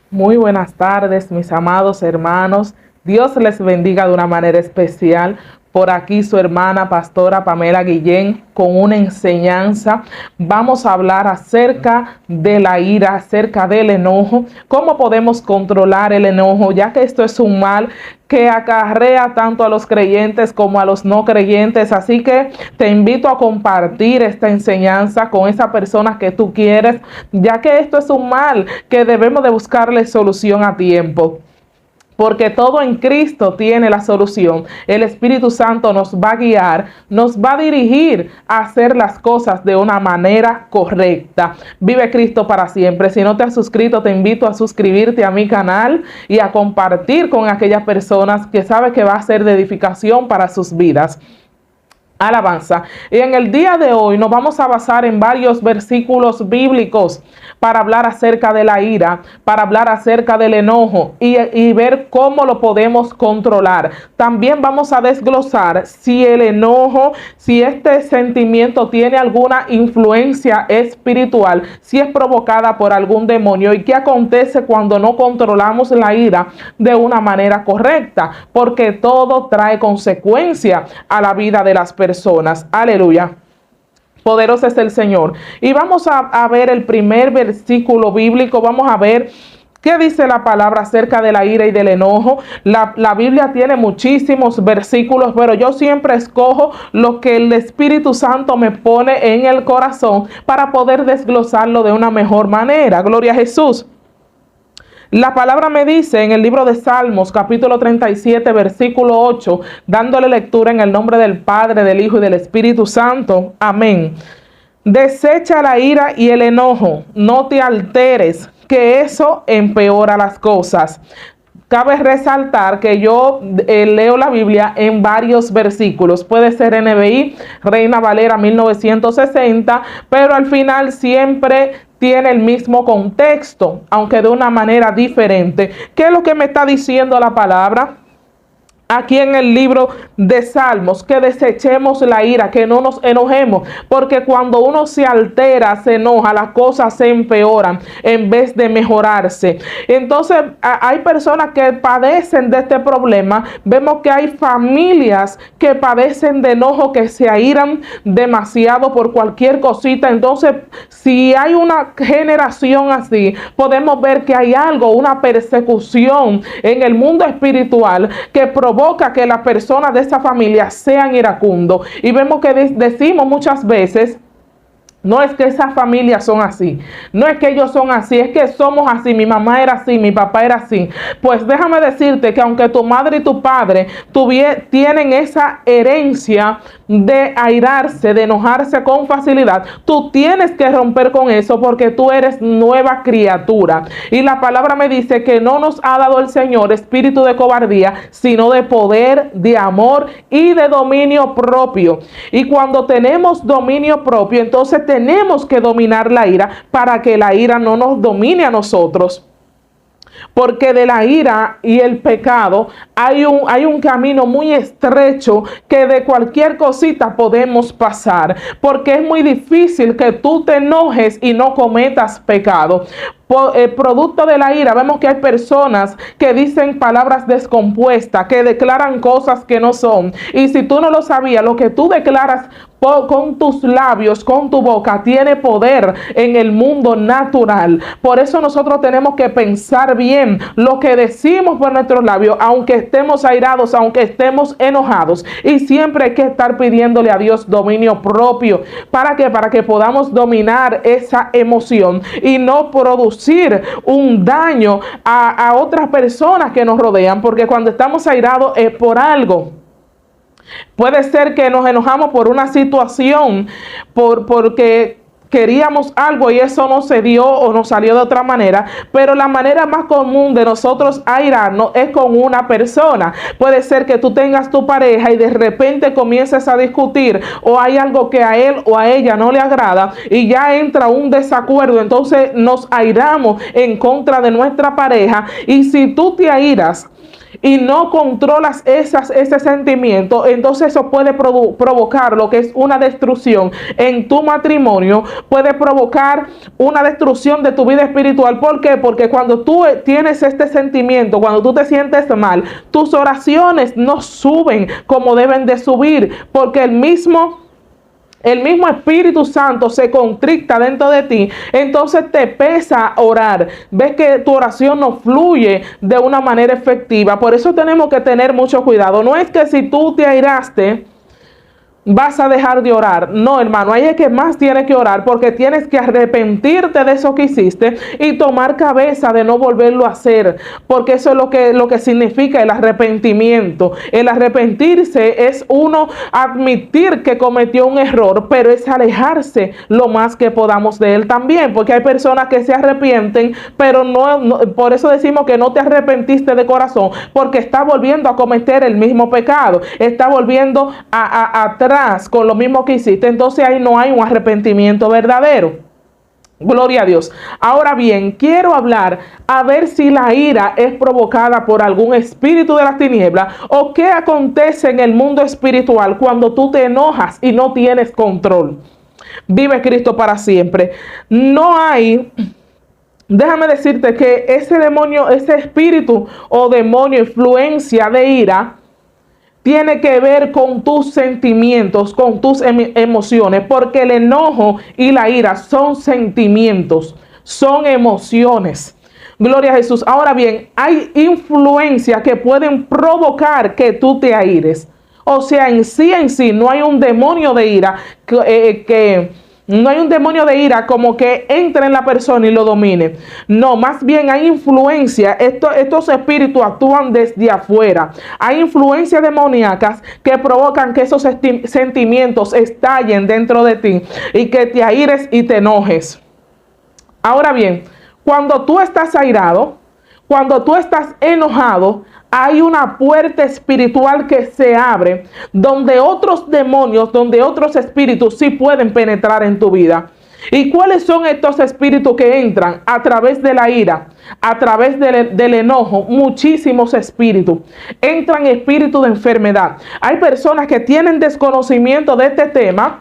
Muy buenas tardes, mis amados hermanos. Dios les bendiga de una manera especial. Por aquí su hermana pastora Pamela Guillén con una enseñanza. Vamos a hablar acerca de la ira, acerca del enojo, cómo podemos controlar el enojo, ya que esto es un mal que acarrea tanto a los creyentes como a los no creyentes. Así que te invito a compartir esta enseñanza con esa persona que tú quieres, ya que esto es un mal que debemos de buscarle solución a tiempo. Porque todo en Cristo tiene la solución. El Espíritu Santo nos va a guiar, nos va a dirigir a hacer las cosas de una manera correcta. Vive Cristo para siempre. Si no te has suscrito, te invito a suscribirte a mi canal y a compartir con aquellas personas que sabe que va a ser de edificación para sus vidas. Alabanza. Y en el día de hoy nos vamos a basar en varios versículos bíblicos para hablar acerca de la ira, para hablar acerca del enojo y ver cómo lo podemos controlar. También vamos a desglosar si el enojo, si este sentimiento tiene alguna influencia espiritual, si es provocada por algún demonio y qué acontece cuando no controlamos la ira de una manera correcta, porque todo trae consecuencia a la vida de las personas. Aleluya. Poderoso es el Señor. Y vamos a ver el primer versículo bíblico. Vamos a ver qué dice la palabra acerca de la ira y del enojo. La Biblia tiene muchísimos versículos, pero yo siempre escojo lo que el Espíritu Santo me pone en el corazón para poder desglosarlo de una mejor manera. Gloria a Jesús. La palabra me dice en el libro de Salmos, capítulo 37, versículo 8, dándole lectura en el nombre del Padre, del Hijo y del Espíritu Santo. Amén. Desecha la ira y el enojo, no te alteres, que eso empeora las cosas. Cabe resaltar que yo leo la Biblia en varios versículos. Puede ser NBI, Reina Valera 1960, pero al final siempre tiene el mismo contexto, aunque de una manera diferente. ¿Qué es lo que me está diciendo la palabra? Aquí en el libro de Salmos, que desechemos la ira, que no nos enojemos, porque cuando uno se altera, se enoja, las cosas se empeoran en vez de mejorarse. Entonces, hay personas que padecen de este problema. Vemos que hay familias que padecen de enojo, que se airan demasiado por cualquier cosita. Entonces, si hay una generación así, podemos ver que hay algo, una persecución en el mundo espiritual que provoca que las personas de esa familia sean iracundos. Y vemos que decimos muchas veces: no es que esas familias son así, no es que ellos son así, es que somos así, mi mamá era así, mi papá era así. Pues déjame decirte que aunque tu madre y tu padre tienen esa herencia de airarse, de enojarse con facilidad, tú tienes que romper con eso, porque tú eres nueva criatura. Y la palabra me dice que no nos ha dado el Señor espíritu de cobardía, sino de poder, de amor y de dominio propio. Y cuando tenemos dominio propio, entonces tenemos que dominar la ira para que la ira no nos domine a nosotros. Porque de la ira y el pecado hay un camino muy estrecho que de cualquier cosita podemos pasar. Porque es muy difícil que tú te enojes y no cometas pecado. Producto de la ira, vemos que hay personas que dicen palabras descompuestas, que declaran cosas que no son. Y si tú no lo sabías, lo que tú declaras con tus labios, con tu boca, tiene poder en el mundo natural. Por eso nosotros tenemos que pensar bien lo que decimos por nuestros labios, aunque estemos airados, aunque estemos enojados. Y siempre hay que estar pidiéndole a Dios dominio propio. ¿Para qué? Para que podamos dominar esa emoción y no producir un daño a otras personas que nos rodean, porque cuando estamos airados es por algo. Puede ser que nos enojamos por una situación, porque queríamos algo y eso no se dio o no salió de otra manera, pero la manera más común de nosotros airarnos es con una persona. Puede ser que tú tengas tu pareja y de repente comiences a discutir, o hay algo que a él o a ella no le agrada y ya entra un desacuerdo, entonces nos airamos en contra de nuestra pareja. Y si tú te airas y no controlas ese sentimiento, entonces eso puede provocar lo que es una destrucción en tu matrimonio, puede provocar una destrucción de tu vida espiritual. ¿Por qué? Porque cuando tú tienes este sentimiento, cuando tú te sientes mal, tus oraciones no suben como deben de subir, porque el mismo Espíritu Santo se contricta dentro de ti, entonces te pesa orar. Ves que tu oración no fluye de una manera efectiva. Por eso tenemos que tener mucho cuidado. No es que si tú te airaste, vas a dejar de orar. No, hermano, ahí es que más tienes que orar, porque tienes que arrepentirte de eso que hiciste y tomar cabeza de no volverlo a hacer, porque eso es lo que significa el arrepentimiento. El arrepentirse es uno admitir que cometió un error, pero es alejarse lo más que podamos de él también, porque hay personas que se arrepienten, pero no, por eso decimos que no te arrepentiste de corazón, porque está volviendo a cometer el mismo pecado, está volviendo atrás con lo mismo que hiciste. Entonces ahí no hay un arrepentimiento verdadero. Gloria a Dios. Ahora bien, quiero hablar a ver si la ira es provocada por algún espíritu de las tinieblas, o qué acontece en el mundo espiritual cuando tú te enojas y no tienes control. Vive Cristo para siempre. No hay... Déjame decirte que ese demonio, ese espíritu o demonio, influencia de ira, tiene que ver con tus sentimientos, con tus emociones, porque el enojo y la ira son sentimientos, son emociones. Gloria a Jesús. Ahora bien, hay influencias que pueden provocar que tú te aires. O sea, en sí, no hay un demonio de ira no hay un demonio de ira como que entre en la persona y lo domine. No, más bien hay influencia. Estos espíritus actúan desde afuera. Hay influencias demoníacas que provocan que esos sentimientos estallen dentro de ti y que te aires y te enojes. Ahora bien, cuando tú estás airado, cuando tú estás enojado, hay una puerta espiritual que se abre, donde otros demonios, donde otros espíritus sí pueden penetrar en tu vida. ¿Y cuáles son estos espíritus que entran? A través de la ira, a través del enojo, muchísimos espíritus. Entran espíritus de enfermedad. Hay personas que tienen desconocimiento de este tema,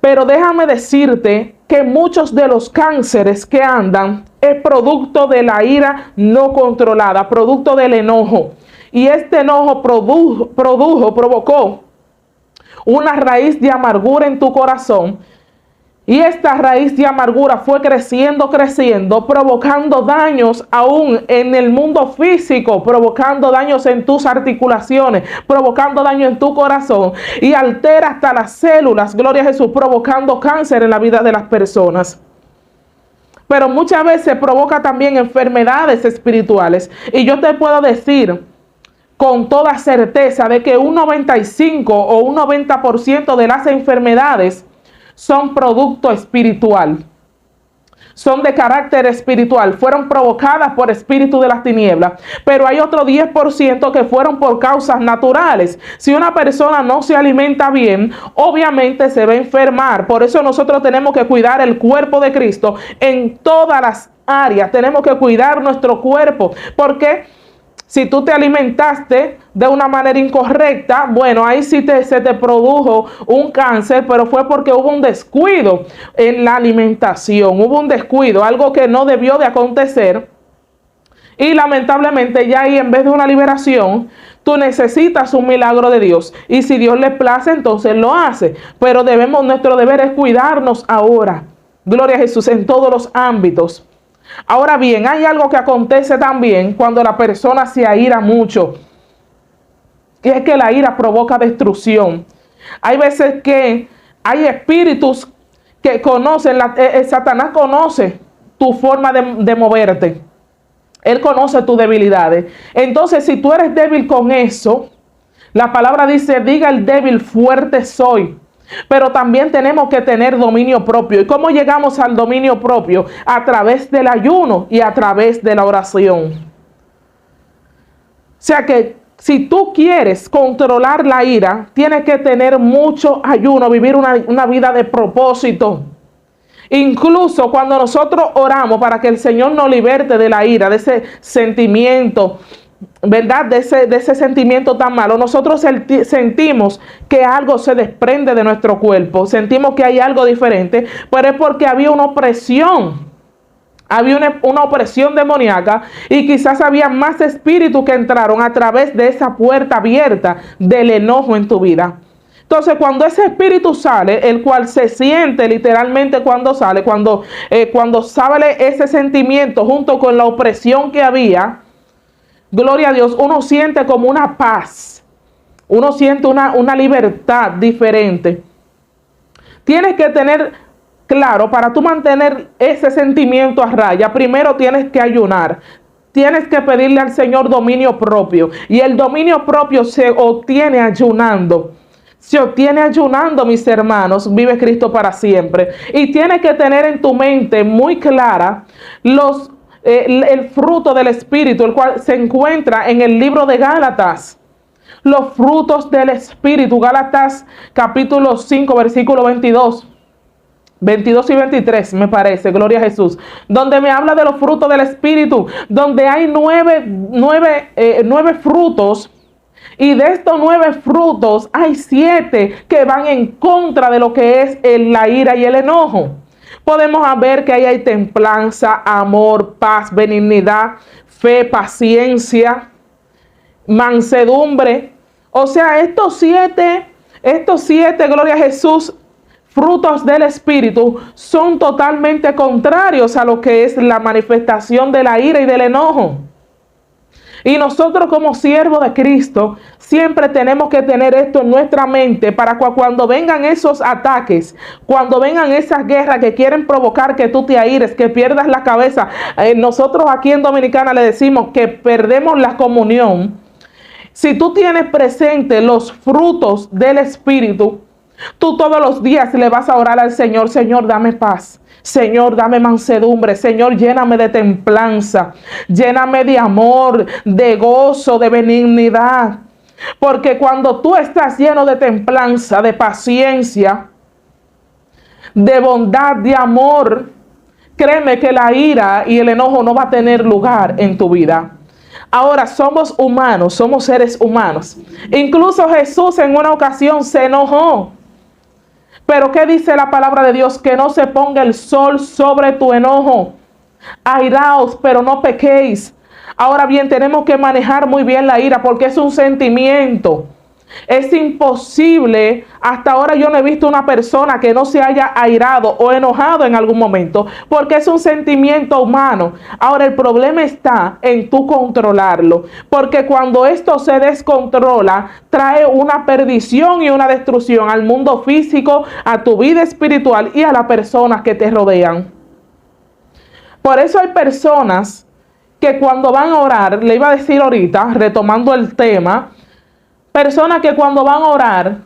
pero déjame decirte que muchos de los cánceres que andan es producto de la ira no controlada, producto del enojo. Y este enojo provocó una raíz de amargura en tu corazón. Y esta raíz de amargura fue creciendo, provocando daños aún en el mundo físico, provocando daños en tus articulaciones, provocando daño en tu corazón, y altera hasta las células, gloria a Jesús, provocando cáncer en la vida de las personas. Pero muchas veces provoca también enfermedades espirituales. Y yo te puedo decir con toda certeza de que un 95 o un 90% de las enfermedades son producto espiritual, son de carácter espiritual, fueron provocadas por espíritus de las tinieblas. Pero hay otro 10% que fueron por causas naturales. Si una persona no se alimenta bien, obviamente se va a enfermar. Por eso nosotros tenemos que cuidar el cuerpo de Cristo en todas las áreas. Tenemos que cuidar nuestro cuerpo, porque si tú te alimentaste de una manera incorrecta, bueno, ahí sí se te produjo un cáncer, pero fue porque hubo un descuido en la alimentación, hubo un descuido, algo que no debió de acontecer. Y lamentablemente ya ahí, en vez de una liberación, tú necesitas un milagro de Dios. Y si Dios le place, entonces lo hace. Pero nuestro deber es cuidarnos ahora. Gloria a Jesús, en todos los ámbitos. Ahora bien, hay algo que acontece también cuando la persona se aira mucho, y es que la ira provoca destrucción. Hay veces que hay espíritus que conocen, Satanás conoce tu forma de moverte. Él conoce tus debilidades. Entonces, si tú eres débil con eso, la palabra dice, diga el débil, fuerte soy. Pero también tenemos que tener dominio propio. ¿Y cómo llegamos al dominio propio? A través del ayuno y a través de la oración. O sea que si tú quieres controlar la ira, tienes que tener mucho ayuno, vivir una vida de propósito. Incluso cuando nosotros oramos para que el Señor nos liberte de la ira, de ese sentimiento ¿verdad? De ese sentimiento tan malo, nosotros sentimos que algo se desprende de nuestro cuerpo, sentimos que hay algo diferente, pero es porque había una opresión. Había una opresión demoníaca y quizás había más espíritus que entraron a través de esa puerta abierta del enojo en tu vida. Entonces, cuando ese espíritu sale, el cual se siente literalmente cuando sale, cuando sale ese sentimiento junto con la opresión que había, gloria a Dios, uno siente como una paz, uno siente una libertad diferente. Tienes que tener claro, para tú mantener ese sentimiento a raya, primero tienes que ayunar. Tienes que pedirle al Señor dominio propio. Y el dominio propio se obtiene ayunando. Se obtiene ayunando, mis hermanos. Vive Cristo para siempre. Y tienes que tener en tu mente muy clara el fruto del Espíritu, el cual se encuentra en el libro de Gálatas. Los frutos del Espíritu. Gálatas capítulo 5, versículo 22 y 23, me parece, gloria a Jesús, donde me habla de los frutos del Espíritu, donde hay nueve frutos, y de estos 9 frutos hay 7 que van en contra de lo que es la ira y el enojo. Podemos ver que ahí hay templanza, amor, paz, benignidad, fe, paciencia, mansedumbre. O sea, estos siete, gloria a Jesús, frutos del Espíritu son totalmente contrarios a lo que es la manifestación de la ira y del enojo. Y nosotros como siervos de Cristo siempre tenemos que tener esto en nuestra mente para cuando vengan esos ataques, cuando vengan esas guerras que quieren provocar que tú te aires, que pierdas la cabeza. Nosotros aquí en Dominicana le decimos que perdemos la comunión. Si tú tienes presente los frutos del Espíritu, tú todos los días le vas a orar al Señor: Señor, dame paz. Señor, dame mansedumbre. Señor, lléname de templanza. Lléname de amor, de gozo, de benignidad. Porque cuando tú estás lleno de templanza, de paciencia, de bondad, de amor, créeme que la ira y el enojo no va a tener lugar en tu vida. Ahora, somos humanos, somos seres humanos. Incluso Jesús en una ocasión se enojó. Pero ¿qué dice la palabra de Dios? Que no se ponga el sol sobre tu enojo. Airaos, pero no pequéis. Ahora bien, tenemos que manejar muy bien la ira porque es un sentimiento. Es imposible, hasta ahora yo no he visto una persona que no se haya airado o enojado en algún momento, porque es un sentimiento humano. Ahora el problema está en tú controlarlo, porque cuando esto se descontrola, trae una perdición y una destrucción al mundo físico, a tu vida espiritual y a las personas que te rodean. Por eso hay personas que cuando van a orar, le iba a decir ahorita, retomando el tema, personas que cuando van a orar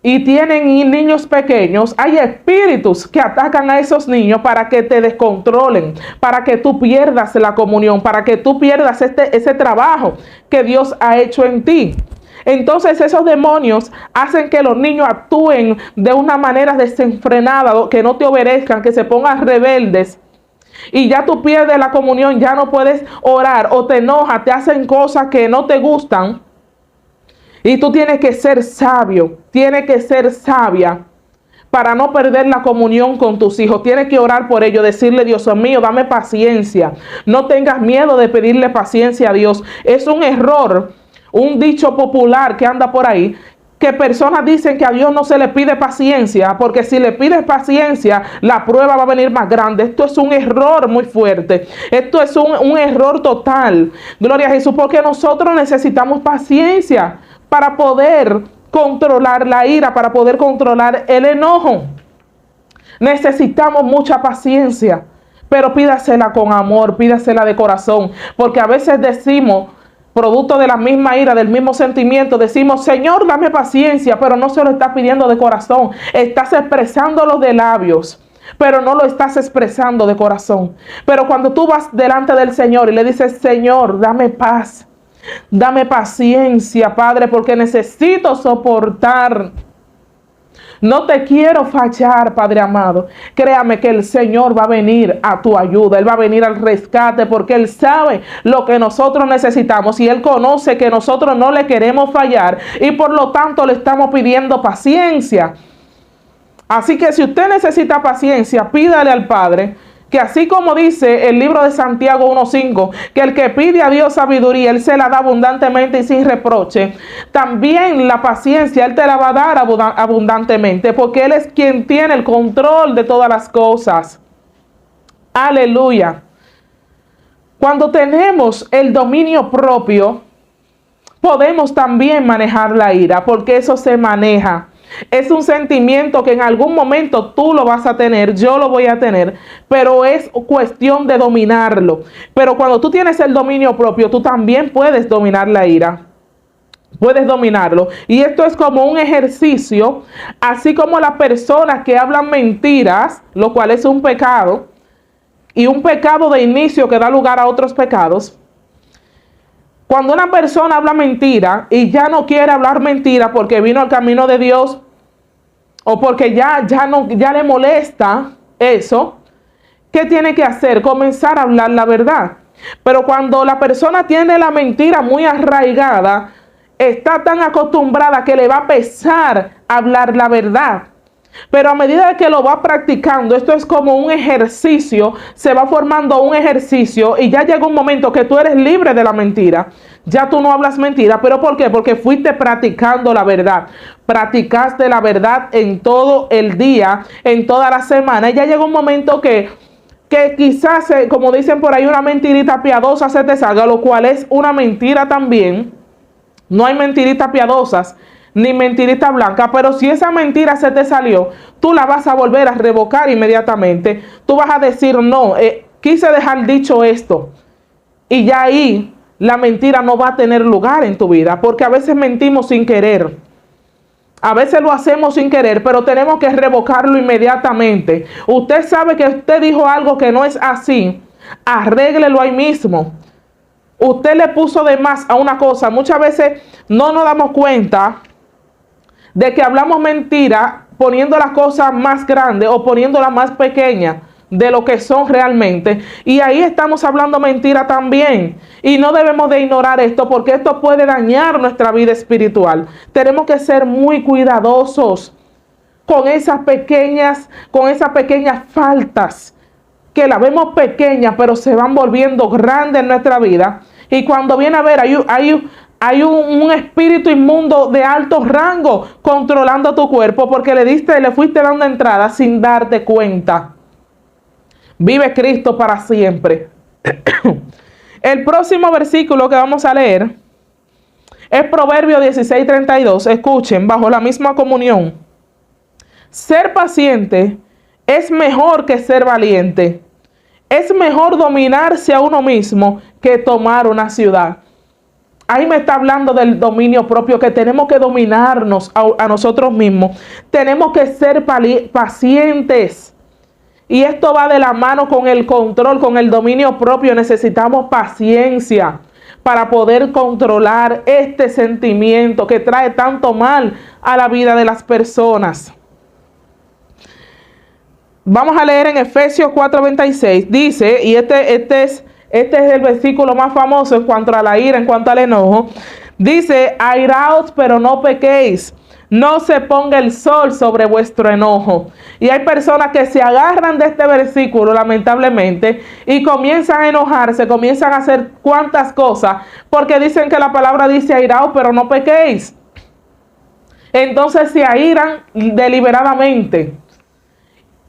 y tienen niños pequeños, hay espíritus que atacan a esos niños para que te descontrolen, para que tú pierdas la comunión, para que tú pierdas ese trabajo que Dios ha hecho en ti. Entonces esos demonios hacen que los niños actúen de una manera desenfrenada, que no te obedezcan, que se pongan rebeldes. Y ya tú pierdes la comunión, ya no puedes orar o te enojas, te hacen cosas que no te gustan. Y tú tienes que ser sabio, tienes que ser sabia para no perder la comunión con tus hijos. Tienes que orar por ellos, decirle: Dios mío, dame paciencia. No tengas miedo de pedirle paciencia a Dios. Es un error, un dicho popular que anda por ahí, que personas dicen que a Dios no se le pide paciencia, porque si le pides paciencia, la prueba va a venir más grande. Esto es un error muy fuerte. Esto es un error total. Gloria a Jesús, porque nosotros necesitamos paciencia para poder controlar la ira, para poder controlar el enojo. Necesitamos mucha paciencia, pero pídasela con amor, pídasela de corazón, porque a veces decimos, producto de la misma ira, del mismo sentimiento, decimos: Señor, dame paciencia, pero no se lo estás pidiendo de corazón. Estás expresándolo de labios, pero no lo estás expresando de corazón. Pero cuando tú vas delante del Señor y le dices: Señor, dame paz, dame paciencia, Padre, porque necesito soportar No te quiero fallar, Padre amado. Créame que el Señor va a venir a tu ayuda. Él va a venir al rescate porque Él sabe lo que nosotros necesitamos y Él conoce que nosotros no le queremos fallar y por lo tanto le estamos pidiendo paciencia. Así que si usted necesita paciencia, pídale al Padre, que así como dice el libro de Santiago 1:5, que el que pide a Dios sabiduría, Él se la da abundantemente y sin reproche. También la paciencia Él te la va a dar abundantemente, porque Él es quien tiene el control de todas las cosas. Aleluya. Cuando tenemos el dominio propio, podemos también manejar la ira, porque eso se maneja. Es un sentimiento que en algún momento tú lo vas a tener, yo lo voy a tener, pero es cuestión de dominarlo. Pero cuando tú tienes el dominio propio, tú también puedes dominar la ira. Puedes dominarlo. Y esto es como un ejercicio, así como las personas que hablan mentiras, lo cual es un pecado, y un pecado de inicio que da lugar a otros pecados. Cuando una persona habla mentira y ya no quiere hablar mentira porque vino al camino de Dios o porque ya le molesta eso, ¿qué tiene que hacer? Comenzar a hablar la verdad. Pero cuando la persona tiene la mentira muy arraigada, está tan acostumbrada que le va a pesar hablar la verdad. Pero a medida que lo va practicando, esto es como un ejercicio, se va formando un ejercicio y ya llega un momento que tú eres libre de la mentira. Ya tú no hablas mentira, ¿pero por qué? Porque fuiste practicando la verdad. Practicaste la verdad en todo el día, en toda la semana. Y ya llega un momento que quizás, como dicen por ahí, una mentirita piadosa se te salga, lo cual es una mentira también. No hay mentiritas piadosas ni mentirita blanca, pero si esa mentira se te salió, tú la vas a volver a revocar inmediatamente. Tú vas a decir, no, quise dejar dicho esto. Y ya ahí la mentira no va a tener lugar en tu vida, porque a veces mentimos sin querer. A veces lo hacemos sin querer, pero tenemos que revocarlo inmediatamente. Usted sabe que usted dijo algo que no es así, arréglelo ahí mismo. Usted le puso de más a una cosa. Muchas veces no nos damos cuenta de que hablamos mentira poniendo las cosas más grandes o poniéndolas más pequeñas de lo que son realmente. Y ahí estamos hablando mentira también. Y no debemos de ignorar esto porque esto puede dañar nuestra vida espiritual. Tenemos que ser muy cuidadosos con esas pequeñas faltas que las vemos pequeñas pero se van volviendo grandes en nuestra vida. Y cuando viene a ver, hay un espíritu inmundo de alto rango controlando tu cuerpo porque le fuiste dando entrada sin darte cuenta. Vive Cristo para siempre. El próximo versículo que vamos a leer es Proverbios 16:32. Escuchen, bajo la misma comunión. Ser paciente es mejor que ser valiente. Es mejor dominarse a uno mismo que tomar una ciudad. Ahí me está hablando del dominio propio, que tenemos que dominarnos a nosotros mismos. Tenemos que ser pacientes. Y esto va de la mano con el control, con el dominio propio. Necesitamos paciencia para poder controlar este sentimiento que trae tanto mal a la vida de las personas. Vamos a leer en Efesios 4:26. Dice, y este es el versículo más famoso en cuanto a la ira, en cuanto al enojo. Dice, airaos, pero no pequéis. No se ponga el sol sobre vuestro enojo. Y hay personas que se agarran de este versículo, lamentablemente, y comienzan a enojarse, comienzan a hacer cuantas cosas, porque dicen que la palabra dice airaos, pero no pequéis. Entonces se airan deliberadamente.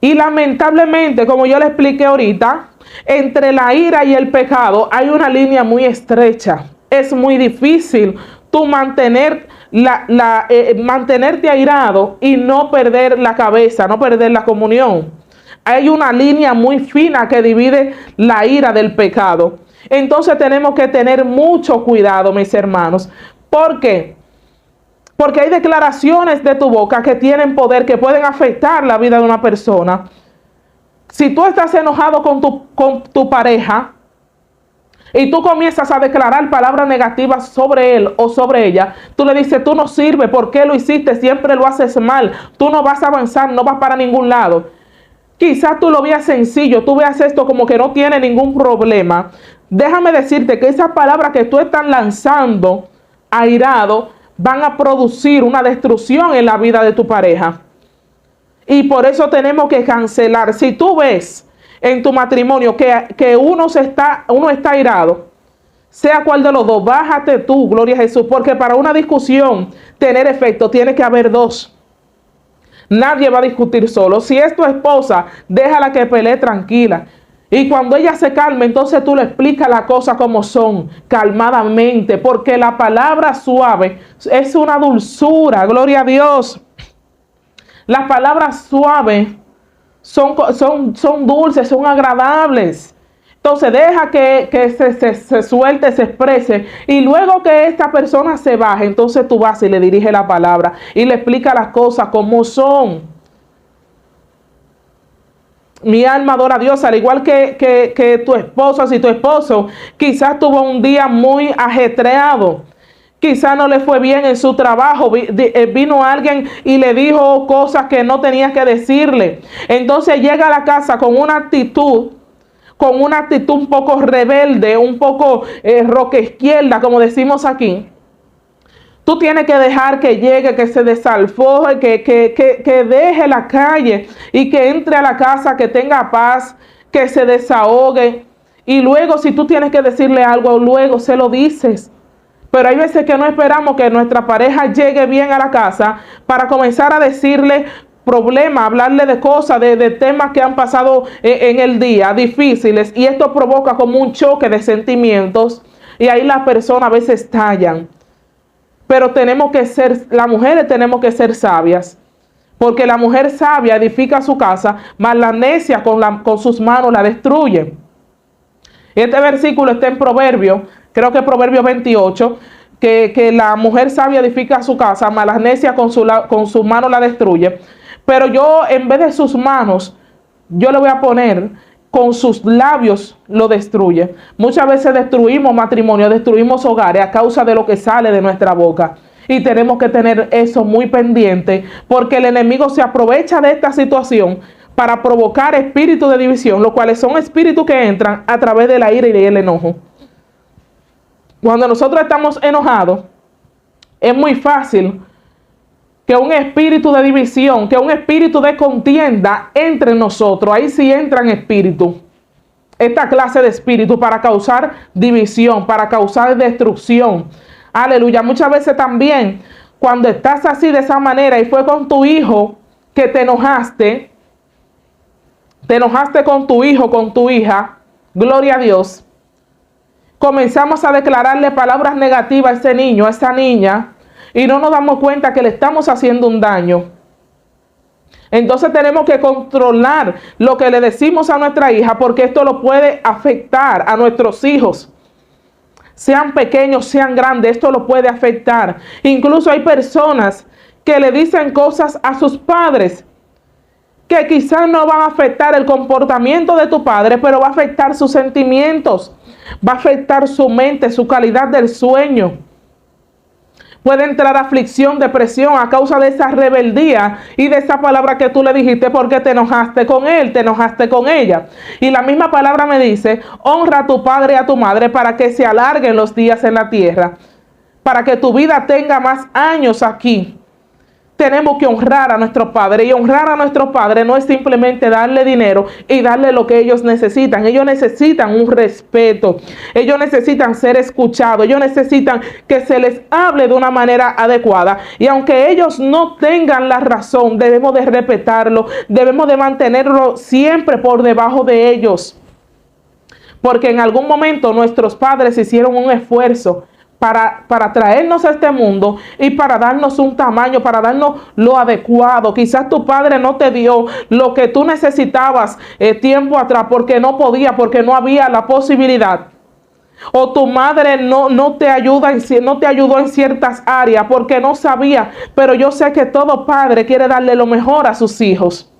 Y lamentablemente, como yo le expliqué ahorita, entre la ira y el pecado hay una línea muy estrecha. Es muy difícil tú mantenerte airado y no perder la cabeza, no perder la comunión. Hay una línea muy fina que divide la ira del pecado. Entonces tenemos que tener mucho cuidado, mis hermanos. ¿Por qué? Porque hay declaraciones de tu boca que tienen poder, que pueden afectar la vida de una persona. Si tú estás enojado con tu pareja, y tú comienzas a declarar palabras negativas sobre él o sobre ella, tú le dices, tú no sirves, ¿por qué lo hiciste? Siempre lo haces mal, tú no vas a avanzar, no vas para ningún lado. Quizás tú lo veas sencillo, tú veas esto como que no tiene ningún problema. Déjame decirte que esas palabras que tú estás lanzando airado van a producir una destrucción en la vida de tu pareja. Y por eso tenemos que cancelar. Si tú ves en tu matrimonio que uno está airado, sea cual de los dos, bájate tú, gloria a Jesús, porque para una discusión tener efecto tiene que haber dos. Nadie va a discutir solo. Si es tu esposa, déjala que pelee tranquila. Y cuando ella se calme, entonces tú le explicas las cosas como son, calmadamente, porque la palabra suave es una dulzura, gloria a Dios. Las palabras suaves son dulces, son agradables. Entonces deja que se suelte, se exprese, y luego que esta persona se baje, entonces tú vas y le diriges la palabra y le explicas las cosas como son. Mi alma adora a Dios, al igual que tu esposa. Si tu esposo quizás tuvo un día muy ajetreado, quizás no le fue bien en su trabajo, vino alguien y le dijo cosas que no tenía que decirle, entonces llega a la casa con una actitud un poco rebelde, un poco roca izquierda, como decimos aquí. Tú tienes que dejar que llegue, que se desalfoje, que deje la calle y que entre a la casa, que tenga paz, que se desahogue. Y luego, si tú tienes que decirle algo, luego se lo dices. Pero hay veces que no esperamos que nuestra pareja llegue bien a la casa para comenzar a decirle problemas, hablarle de cosas, de temas que han pasado en el día, difíciles, y esto provoca como un choque de sentimientos, y ahí las personas a veces estallan. Pero las mujeres tenemos que ser sabias, porque la mujer sabia edifica su casa, mas la necia con sus manos la destruye. Este versículo está en Proverbios, creo que Proverbios 28, que la mujer sabia edifica su casa, mas la necia con sus manos la destruye. Pero yo, en vez de sus manos, yo le voy a poner con sus labios lo destruye. Muchas veces destruimos matrimonios, destruimos hogares a causa de lo que sale de nuestra boca. Y tenemos que tener eso muy pendiente, porque el enemigo se aprovecha de esta situación para provocar espíritus de división, los cuales son espíritus que entran a través de la ira y del enojo. Cuando nosotros estamos enojados, es muy fácil que un espíritu de división, que un espíritu de contienda entre nosotros. Ahí sí entran espíritus, esta clase de espíritu, para causar división, para causar destrucción. Aleluya. Muchas veces también, cuando estás así de esa manera y fue con tu hijo que te enojaste con tu hijo, con tu hija, gloria a Dios, comenzamos a declararle palabras negativas a ese niño, a esa niña, y no nos damos cuenta que le estamos haciendo un daño. Entonces tenemos que controlar lo que le decimos a nuestra hija, porque esto lo puede afectar a nuestros hijos. Sean pequeños, sean grandes, esto lo puede afectar. Incluso hay personas que le dicen cosas a sus padres que quizás no van a afectar el comportamiento de tu padre, pero va a afectar sus sentimientos, va a afectar su mente, su calidad del sueño. Puede entrar aflicción, depresión a causa de esa rebeldía y de esa palabra que tú le dijiste porque te enojaste con él, te enojaste con ella. Y la misma palabra me dice, honra a tu padre y a tu madre para que se alarguen los días en la tierra, para que tu vida tenga más años aquí. Tenemos que honrar a nuestros padres, y honrar a nuestros padres no es simplemente darle dinero y darle lo que ellos necesitan. Ellos necesitan un respeto, ellos necesitan ser escuchados, ellos necesitan que se les hable de una manera adecuada. Y aunque ellos no tengan la razón, debemos de respetarlo, debemos de mantenerlo siempre por debajo de ellos. Porque en algún momento nuestros padres hicieron un esfuerzo para traernos a este mundo y para darnos un tamaño, para darnos lo adecuado. Quizás tu padre no te dio lo que tú necesitabas tiempo atrás porque no podía, porque no había la posibilidad. O tu madre no te ayudó en ciertas áreas porque no sabía. Pero yo sé que todo padre quiere darle lo mejor a sus hijos.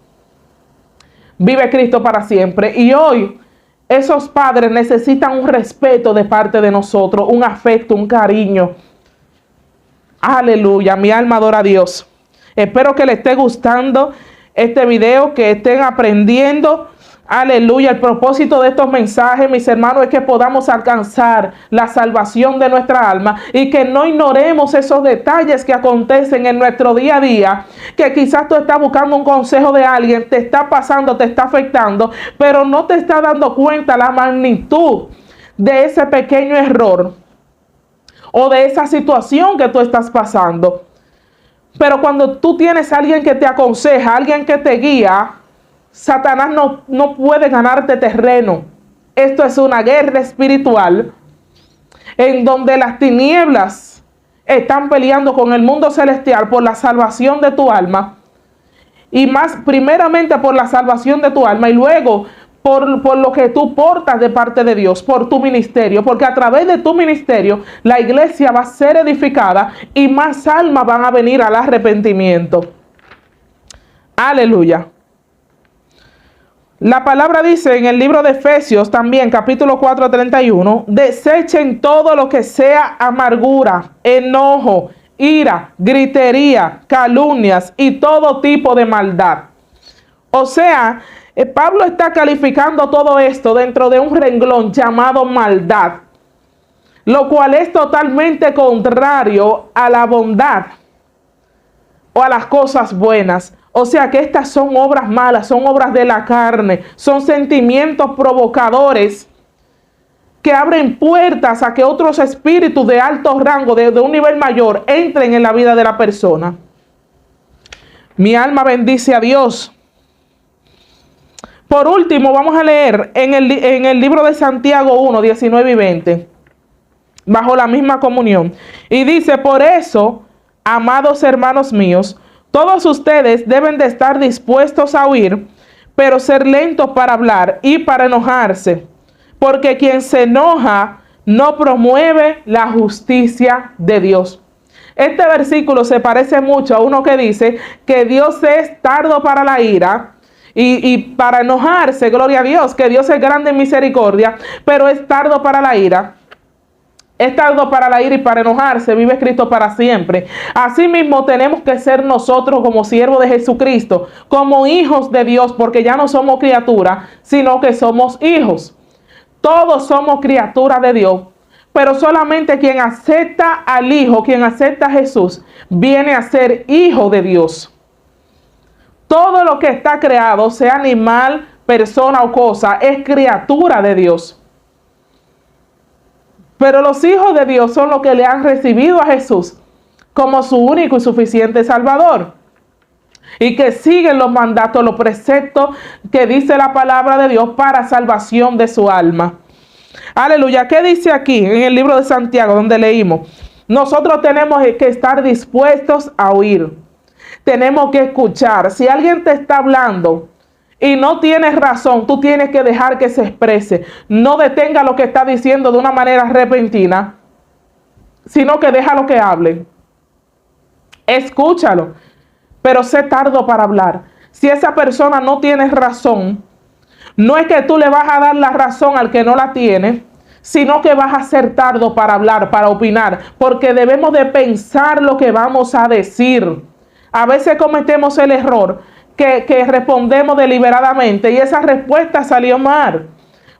Vive Cristo para siempre. Y hoy Esos padres necesitan un respeto de parte de nosotros, un afecto, un cariño. Aleluya, mi alma adora a Dios. Espero que les esté gustando este video, que estén aprendiendo. Aleluya, el propósito de estos mensajes, mis hermanos, es que podamos alcanzar la salvación de nuestra alma y que no ignoremos esos detalles que acontecen en nuestro día a día, que quizás tú estás buscando un consejo de alguien, te está pasando, te está afectando, pero no te estás dando cuenta la magnitud de ese pequeño error o de esa situación que tú estás pasando. Pero cuando tú tienes a alguien que te aconseja, alguien que te guía, Satanás no puede ganarte terreno. Esto es una guerra espiritual en donde las tinieblas están peleando con el mundo celestial por la salvación de tu alma. Y más primeramente por la salvación de tu alma y luego por lo que tú portas de parte de Dios, por tu ministerio, porque a través de tu ministerio la iglesia va a ser edificada y más almas van a venir al arrepentimiento. Aleluya. La palabra dice en el libro de Efesios también, capítulo 4, 31, desechen todo lo que sea amargura, enojo, ira, gritería, calumnias y todo tipo de maldad. O sea, Pablo está calificando todo esto dentro de un renglón llamado maldad, lo cual es totalmente contrario a la bondad o a las cosas buenas. O sea que estas son obras malas, son obras de la carne, son sentimientos provocadores que abren puertas a que otros espíritus de alto rango, de un nivel mayor, entren en la vida de la persona. Mi alma bendice a Dios. Por último, vamos a leer en el libro de Santiago 1, 19 y 20, bajo la misma comunión. Y dice, por eso, amados hermanos míos, todos ustedes deben de estar dispuestos a oír, pero ser lentos para hablar y para enojarse, porque quien se enoja no promueve la justicia de Dios. Este versículo se parece mucho a uno que dice que Dios es tardo para la ira y para enojarse, gloria a Dios, que Dios es grande en misericordia, pero es tardo para la ira. Es tardo para la ira y para enojarse, vive Cristo para siempre. Asimismo tenemos que ser nosotros como siervos de Jesucristo, como hijos de Dios, porque ya no somos criaturas, sino que somos hijos. Todos somos criaturas de Dios, pero solamente quien acepta al Hijo, quien acepta a Jesús, viene a ser hijo de Dios. Todo lo que está creado, sea animal, persona o cosa, es criatura de Dios. Pero los hijos de Dios son los que le han recibido a Jesús como su único y suficiente Salvador. Y que siguen los mandatos, los preceptos que dice la palabra de Dios para salvación de su alma. Aleluya. ¿Qué dice aquí en el libro de Santiago donde leímos? Nosotros tenemos que estar dispuestos a oír. Tenemos que escuchar. Si alguien te está hablando y no tienes razón, tú tienes que dejar que se exprese. No detenga lo que está diciendo de una manera repentina, sino que déjalo que hable. Escúchalo, pero sé tardo para hablar. Si esa persona no tiene razón, no es que tú le vas a dar la razón al que no la tiene, sino que vas a ser tardo para hablar, para opinar, porque debemos de pensar lo que vamos a decir. A veces cometemos el error que respondemos deliberadamente y esa respuesta salió mal.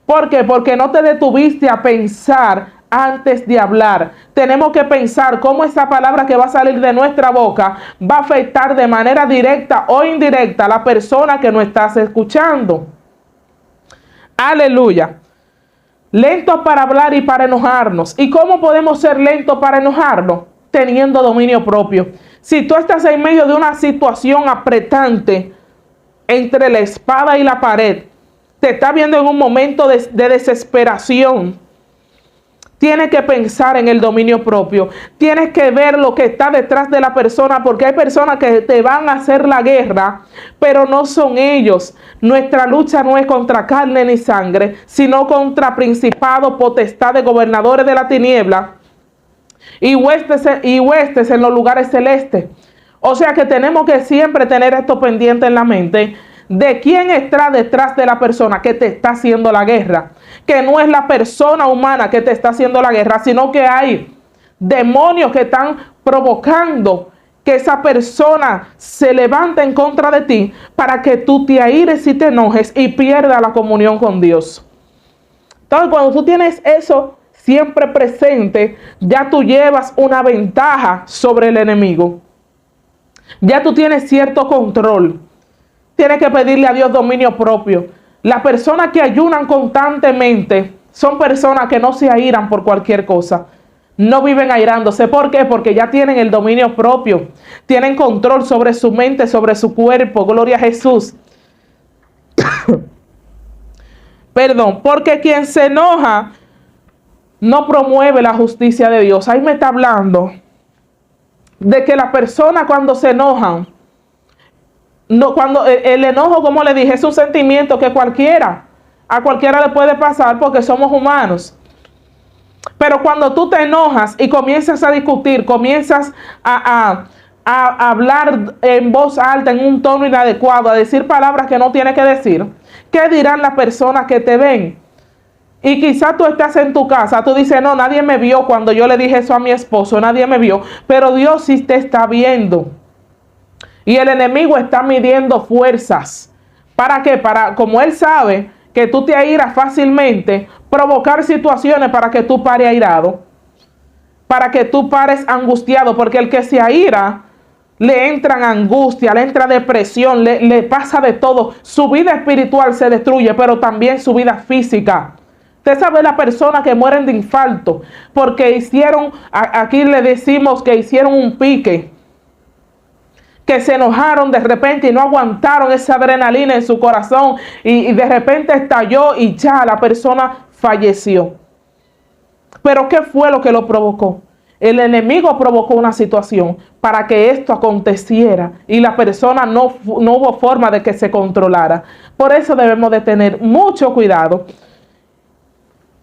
¿Por qué? Porque no te detuviste a pensar antes de hablar. Tenemos que pensar cómo esa palabra que va a salir de nuestra boca va a afectar de manera directa o indirecta a la persona que nos estás escuchando. Aleluya. Lentos para hablar y para enojarnos. ¿Y cómo podemos ser lentos para enojarnos? Teniendo dominio propio. Si tú estás en medio de una situación apretante entre la espada y la pared, te está viendo en un momento de desesperación, tienes que pensar en el dominio propio. Tienes que ver lo que está detrás de la persona, porque hay personas que te van a hacer la guerra, pero no son ellos. Nuestra lucha no es contra carne ni sangre, sino contra principados, potestades, gobernadores de la tiniebla y huestes en los lugares celestes. O sea que tenemos que siempre tener esto pendiente en la mente, de quién está detrás de la persona que te está haciendo la guerra. que no es la persona humana que te está haciendo la guerra, sino que hay demonios que están provocando que esa persona se levante en contra de ti para que tú te aires y te enojes y pierdas la comunión con Dios. Entonces, cuando tú tienes eso siempre presente, ya tú llevas una ventaja sobre el enemigo. Ya tú tienes cierto control. Tienes que pedirle a Dios dominio propio. Las personas que ayunan constantemente son personas que no se airan por cualquier cosa. No viven airándose. ¿Por qué? Porque ya tienen el dominio propio. Tienen control sobre su mente, sobre su cuerpo. Gloria a Jesús. Perdón, porque quien se enoja no promueve la justicia de Dios. Ahí me está hablando de que las personas cuando se enojan, no, cuando el enojo, como le dije, es un sentimiento que a cualquiera le puede pasar porque somos humanos. Pero cuando tú te enojas y comienzas a discutir, comienzas a hablar en voz alta, en un tono inadecuado, a decir palabras que no tienes que decir, ¿qué dirán las personas que te ven? Y quizás tú estás en tu casa, tú dices, no, nadie me vio cuando yo le dije eso a mi esposo, nadie me vio, pero Dios sí te está viendo. Y el enemigo está midiendo fuerzas. ¿Para qué? Para, como él sabe que tú te airas fácilmente, provocar situaciones para que tú pares airado, para que tú pares angustiado, porque el que se aira, le entran angustia, le entra depresión, le pasa de todo. Su vida espiritual se destruye, pero también su vida física. Usted sabe la persona que mueren de infarto porque hicieron, aquí le decimos que hicieron un pique, que se enojaron de repente y no aguantaron esa adrenalina en su corazón y de repente estalló y ya la persona falleció. ¿Pero qué fue lo que lo provocó? El enemigo provocó una situación para que esto aconteciera y la persona no hubo forma de que se controlara. Por eso debemos de tener mucho cuidado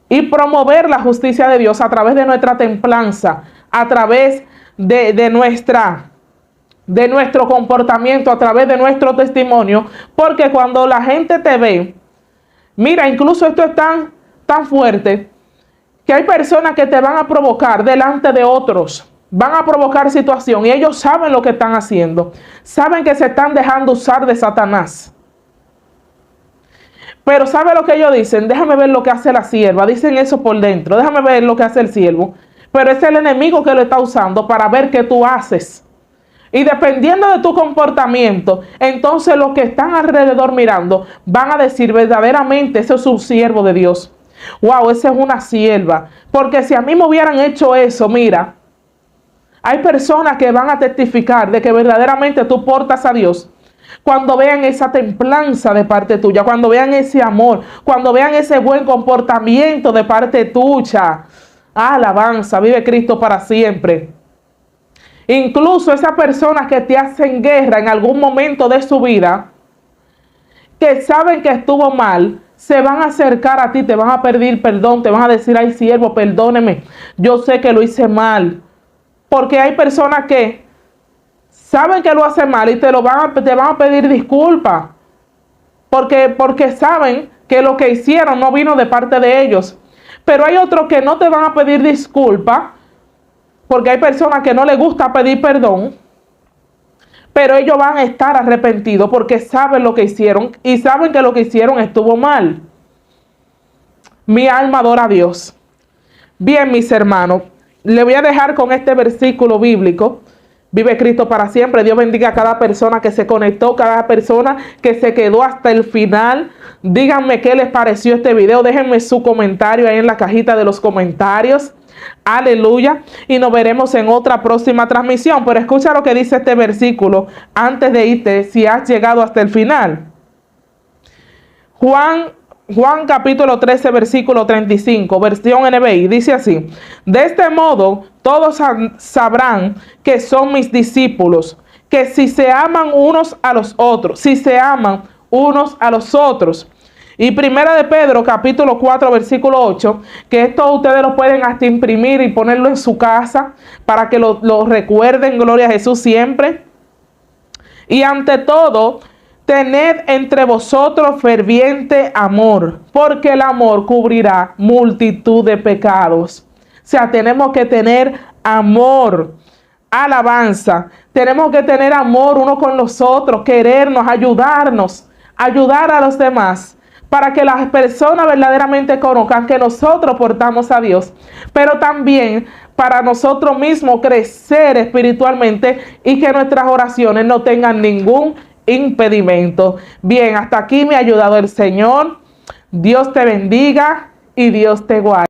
y promover la justicia de Dios a través de nuestra templanza, a través de nuestro comportamiento, a través de nuestro testimonio, porque cuando la gente te ve, mira, incluso esto es tan fuerte, que hay personas que te van a provocar delante de otros, van a provocar situación y ellos saben lo que están haciendo, saben que se están dejando usar de Satanás. Pero ¿sabe lo que ellos dicen? Déjame ver lo que hace la sierva. Dicen eso por dentro. Déjame ver lo que hace el siervo. Pero es el enemigo que lo está usando para ver qué tú haces. Y dependiendo de tu comportamiento, entonces los que están alrededor mirando van a decir verdaderamente, ese es un siervo de Dios. Wow, esa es una sierva. Porque si a mí me hubieran hecho eso, mira, hay personas que van a testificar de que verdaderamente tú portas a Dios. Cuando vean esa templanza de parte tuya, cuando vean ese amor, cuando vean ese buen comportamiento de parte tuya. Alabanza, vive Cristo para siempre. Incluso esas personas que te hacen guerra en algún momento de su vida, que saben que estuvo mal, se van a acercar a ti, te van a pedir perdón, te van a decir, ay siervo, perdóneme, yo sé que lo hice mal. Porque hay personas que saben que lo hacen mal y te van a pedir disculpas. Porque saben que lo que hicieron no vino de parte de ellos. Pero hay otros que no te van a pedir disculpas, porque hay personas que no les gusta pedir perdón, pero ellos van a estar arrepentidos porque saben lo que hicieron y saben que lo que hicieron estuvo mal. Mi alma adora a Dios. Bien, mis hermanos, le voy a dejar con este versículo bíblico. Vive Cristo para siempre. Dios bendiga a cada persona que se conectó, cada persona que se quedó hasta el final. Díganme qué les pareció este video. Déjenme su comentario ahí en la cajita de los comentarios. Aleluya. Y nos veremos en otra próxima transmisión. Pero escucha lo que dice este versículo antes de irte, si has llegado hasta el final. Juan capítulo 13, versículo 35, versión NBI, dice así: de este modo todos sabrán que son mis discípulos, que si se aman unos a los otros, Y primera de Pedro capítulo 4, versículo 8, que esto ustedes lo pueden hasta imprimir y ponerlo en su casa para que lo recuerden, gloria a Jesús siempre. Y ante todo, Tened entre vosotros ferviente amor, porque el amor cubrirá multitud de pecados. O sea, tenemos que tener amor, alabanza. Tenemos que tener amor uno con los otros, querernos, ayudarnos, ayudar a los demás, para que las personas verdaderamente conozcan que nosotros portamos a Dios, pero también para nosotros mismos crecer espiritualmente y que nuestras oraciones no tengan ningún impedimento. Bien, hasta aquí me ha ayudado el Señor. Dios te bendiga y Dios te guarde.